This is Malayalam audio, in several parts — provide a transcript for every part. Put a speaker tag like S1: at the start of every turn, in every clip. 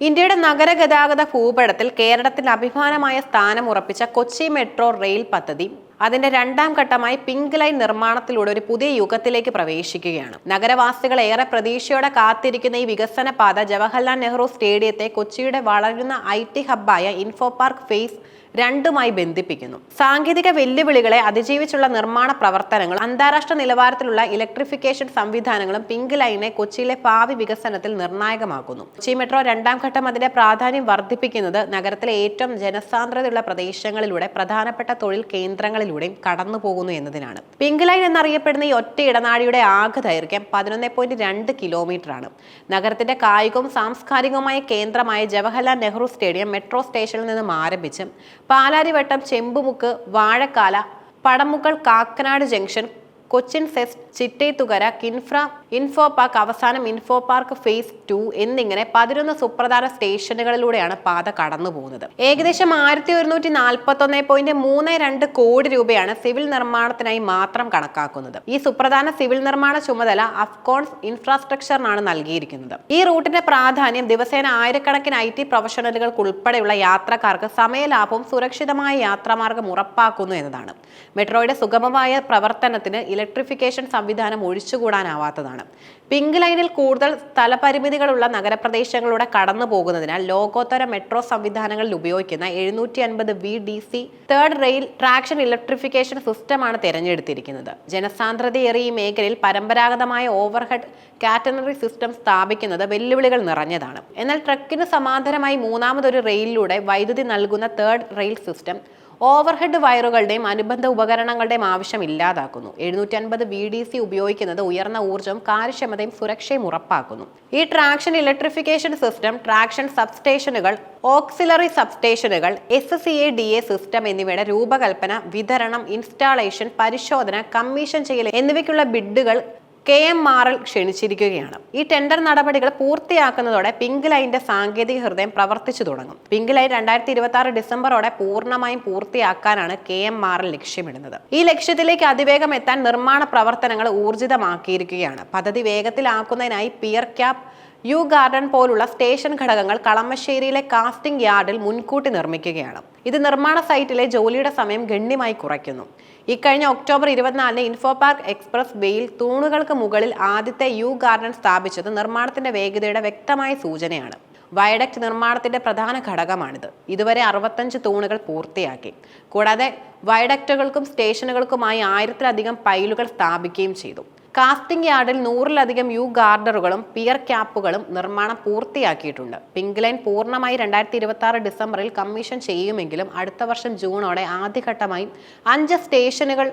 S1: ഇന്ത്യയുടെ നഗരഗതാഗത ഭൂപടത്തിൽ കേരളത്തിൽ അഭിമാനമായ സ്ഥാനം ഉറപ്പിച്ച കൊച്ചി മെട്രോ റെയിൽ പദ്ധതി അതിന്റെ രണ്ടാം ഘട്ടമായി പിങ്ക് ലൈൻ നിർമ്മാണത്തിലൂടെ ഒരു പുതിയ യുഗത്തിലേക്ക് പ്രവേശിക്കുകയാണ്. നഗരവാസികൾ ഏറെ പ്രതീക്ഷയോടെ കാത്തിരിക്കുന്ന ഈ വികസന പാത ജവഹർലാൽ നെഹ്റു സ്റ്റേഡിയത്തെ കൊച്ചിയുടെ വളരുന്ന IT ഹബ്ബായ ഇൻഫോ പാർക്ക് ഫേസ് 2മായി ബന്ധിപ്പിക്കുന്നു. സാങ്കേതിക വെല്ലുവിളികളെ അതിജീവിച്ചുള്ള നിർമ്മാണ പ്രവർത്തനങ്ങൾ, അന്താരാഷ്ട്ര നിലവാരത്തിലുള്ള ഇലക്ട്രിഫിക്കേഷൻ സംവിധാനങ്ങളും പിങ്ക് ലൈനെ കൊച്ചിയിലെ ഭാവി വികസനത്തിൽ നിർണായകമാക്കുന്നു. കൊച്ചി മെട്രോ രണ്ടാം ഘട്ടം അതിന്റെ പ്രാധാന്യം വർദ്ധിപ്പിക്കുന്നത് നഗരത്തിലെ ഏറ്റവും ജനസാന്ദ്രതയുള്ള പ്രദേശങ്ങളിലൂടെ പ്രധാനപ്പെട്ട തൊഴിൽ കേന്ദ്രങ്ങളിലൂടെയും കടന്നു പോകുന്നു എന്നതിനാണ്. പിങ്ക് ലൈൻ എന്നറിയപ്പെടുന്ന ഈ ഒറ്റ ഇടനാഴിയുടെ ആകെ ദൈർഘ്യം 11.2 കിലോമീറ്ററാണ്. നഗരത്തിന്റെ കായികവും സാംസ്കാരികവുമായ കേന്ദ്രമായ ജവഹർലാൽ നെഹ്റു സ്റ്റേഡിയം മെട്രോ സ്റ്റേഷനിൽ നിന്നും ആരംഭിച്ച് Palarivattom, Chembumukku, Vazhakkala, Padamugal, Kakkanad junction, Cochin SEZ, Chittethukara, KINFRA, Infopark, അവസാനം ഇൻഫോ പാർക്ക് ഫേസ് 2 എന്നിങ്ങനെ 11 സുപ്രധാന സ്റ്റേഷനുകളിലൂടെയാണ് പാത കടന്നു പോകുന്നത്. ഏകദേശം 1141.32 കോടി രൂപയാണ് സിവിൽ നിർമ്മാണത്തിനായി മാത്രം കണക്കാക്കുന്നത്. ഈ സുപ്രധാന സിവിൽ നിർമ്മാണ ചുമതല അഫ്കോൺസ് ഇൻഫ്രാസ്ട്രക്ചറിനാണ് നൽകിയിരിക്കുന്നത്. ഈ റൂട്ടിന്റെ പ്രാധാന്യം ദിവസേന ആയിരക്കണക്കിന് IT പ്രൊഫഷണലുകൾക്ക് ഉൾപ്പെടെയുള്ള യാത്രക്കാർക്ക് സമയലാഭവും സുരക്ഷിതമായ യാത്രാമാർഗം ഉറപ്പാക്കുന്നു എന്നതാണ്. മെട്രോയുടെ സുഗമമായ പ്രവർത്തനത്തിന് ഇലക്ട്രിഫിക്കേഷൻ സംവിധാനം ഒഴിച്ചുകൂടാനാവാത്തതാണ്. പിങ്ക് ലൈനിൽ കൂടുതൽ സ്ഥലപരിമിതികളുള്ള നഗരപ്രദേശങ്ങളിലൂടെ കടന്നു പോകുന്നതിനാൽ ലോകോത്തര മെട്രോ സംവിധാനങ്ങളിൽ ഉപയോഗിക്കുന്ന 750 VDC third rail traction electrification സിസ്റ്റമാണ് തിരഞ്ഞെടുത്തിരിക്കുന്നത്. ജനസാന്ദ്രതയേറിയ ഈ മേഖലയിൽ പരമ്പരാഗതമായ ഓവർഹെഡ് കാറ്റനറി സിസ്റ്റം സ്ഥാപിക്കുന്നത് വെല്ലുവിളികൾ നിറഞ്ഞതാണ്. എന്നാൽ ട്രക്കിന് സമാന്തരമായി മൂന്നാമതൊരു റെയിലിലൂടെ വൈദ്യുതി നൽകുന്ന തേർഡ് റെയിൽ സിസ്റ്റം ഓവർഹെഡ് വയറുകളുടെയും അനുബന്ധ ഉപകരണങ്ങളുടെയും ആവശ്യം ഇല്ലാതാക്കുന്നു. 750 VDC ഉപയോഗിക്കുന്നത് ഉയർന്ന ഊർജ്ജവും കാര്യക്ഷമതയും സുരക്ഷയും ഉറപ്പാക്കുന്നു. ഈ ട്രാക്ഷൻ ഇലക്ട്രിഫിക്കേഷൻ സിസ്റ്റം ട്രാക്ഷൻ സബ്സ്റ്റേഷനുകൾ, ഓക്സിലറി സബ്സ്റ്റേഷനുകൾ, SCADA സിസ്റ്റം എന്നിവയുടെ രൂപകൽപ്പന, വിതരണം, ഇൻസ്റ്റാളേഷൻ, പരിശോധന, കമ്മീഷൻ ചെയ്യൽ എന്നിവയ്ക്കുള്ള ബിഡുകൾ KMRL ക്ഷണിച്ചിരിക്കുകയാണ്. ഈ ടെൻഡർ നടപടികൾ പൂർത്തിയാക്കുന്നതോടെ പിങ്ക് ലൈനിന്റെ സാങ്കേതിക ഹൃദയം പ്രവർത്തിച്ചു തുടങ്ങും. പിങ്ക് ലൈൻ 2026 ഡിസംബറോടെ പൂർണ്ണമായും പൂർത്തിയാക്കാനാണ് KMRL ലക്ഷ്യമിടുന്നത്. ഈ ലക്ഷ്യത്തിലേക്ക് അതിവേഗം എത്താൻ നിർമ്മാണ പ്രവർത്തനങ്ങൾ ഊർജിതമാക്കിയിരിക്കുകയാണ്. പദ്ധതി വേഗത്തിലാക്കുന്നതിനായി പിയർ ക്യാപ്, യു ഗാർഡൻ പോലുള്ള സ്റ്റേഷൻ ഘടകങ്ങൾ കളമശ്ശേരിയിലെ കാസ്റ്റിംഗ് യാർഡിൽ മുൻകൂട്ടി നിർമ്മിക്കുകയാണ്. ഇത് നിർമ്മാണ സൈറ്റിലെ ജോലിയുടെ സമയം ഗണ്യമായി കുറയ്ക്കുന്നു. ഇക്കഴിഞ്ഞ ഒക്ടോബർ 24-ന് ഇൻഫോ പാർക്ക് എക്സ്പ്രസ് വേയിൽ തൂണുകൾക്ക് മുകളിൽ ആദ്യത്തെ യു ഗാർഡൻ സ്ഥാപിച്ചത് നിർമ്മാണത്തിന്റെ വേഗതയുടെ വ്യക്തമായ സൂചനയാണ്. വയഡക്ട് നിർമ്മാണത്തിന്റെ പ്രധാന ഘടകമാണിത്. ഇതുവരെ 65 തൂണുകൾ പൂർത്തിയാക്കി. കൂടാതെ വയഡക്റ്റുകൾക്കും സ്റ്റേഷനുകൾക്കുമായി 1000-ലധികം പൈലുകൾ സ്ഥാപിക്കുകയും ചെയ്തു. കാസ്റ്റിംഗ് യാർഡിൽ 100-ലധികം യു ഗാർഡറുകളും പിയർ ക്യാപ്പുകളും നിർമ്മാണം പൂർത്തിയാക്കിയിട്ടുണ്ട്. പിങ്ക് ലൈൻ പൂർണ്ണമായി 2026 ഡിസംബറിൽ കമ്മീഷൻ ചെയ്യുമെങ്കിലും അടുത്ത വർഷം ജൂണോടെ ആദ്യഘട്ടമായി 5 സ്റ്റേഷനുകൾ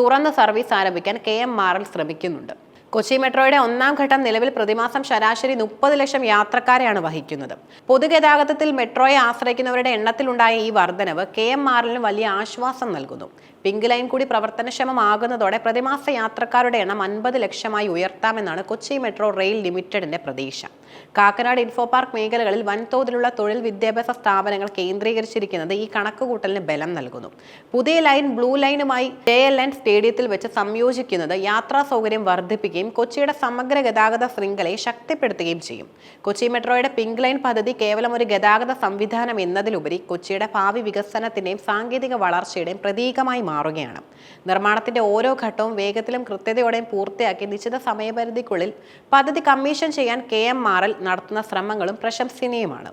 S1: തുറന്ന് സർവീസ് ആരംഭിക്കാൻ KMRL ശ്രമിക്കുന്നുണ്ട്. കൊച്ചി മെട്രോയുടെ ഒന്നാം ഘട്ടം നിലവിൽ പ്രതിമാസം ശരാശരി 30 ലക്ഷം യാത്രക്കാരെയാണ് വഹിക്കുന്നത്. പൊതുഗതാഗതത്തിൽ മെട്രോയെ ആശ്രയിക്കുന്നവരുടെ എണ്ണത്തിലുണ്ടായ ഈ വർധനവ് KMRLന് വലിയ ആശ്വാസം നൽകുന്നു. പിങ്ക് ലൈൻ കൂടി പ്രവർത്തനക്ഷമമാകുന്നതോടെ പ്രതിമാസ യാത്രക്കാരുടെ എണ്ണം 50 ലക്ഷമായി ഉയർത്താമെന്നാണ് കൊച്ചി മെട്രോ റെയിൽ ലിമിറ്റഡിന്റെ പ്രതീക്ഷ. കാക്കനാട്, ഇൻഫോ പാർക്ക് മേഖലകളിൽ വൻതോതിലുള്ള തൊഴിൽ വിദ്യാഭ്യാസ സ്ഥാപനങ്ങൾ കേന്ദ്രീകരിച്ചിരിക്കുന്നത് ഈ കണക്കുകൂട്ടലിന് ബലം നൽകുന്നു. പുതിയ ലൈൻ ബ്ലൂ ലൈനുമായി JLN സ്റ്റേഡിയത്തിൽ വെച്ച് സംയോജിക്കുന്നത് യാത്രാ സൗകര്യം വർദ്ധിപ്പിക്കുകയും കൊച്ചിയുടെ സമഗ്ര ഗതാഗത ശൃംഖലയെ ശക്തിപ്പെടുത്തുകയും ചെയ്യും. കൊച്ചി മെട്രോയുടെ പിങ്ക് ലൈൻ പദ്ധതി കേവലം ഒരു ഗതാഗത സംവിധാനം എന്നതിലുപരി കൊച്ചിയുടെ ഭാവി വികസനത്തിന്റെയും സാങ്കേതിക വളർച്ചയുടെയും പ്രതീകമായി മാറുകയാണ്. നിർമ്മാണത്തിന്റെ ഓരോ ഘട്ടവും വേഗത്തിലും കൃത്യതയോടെയും പൂർത്തിയാക്കി നിശ്ചിത സമയപരിധിക്കുള്ളിൽ പദ്ധതി കമ്മീഷൻ ചെയ്യാൻ KMRL നടത്തുന്ന ശ്രമങ്ങളും പ്രശംസനീയമാണ്.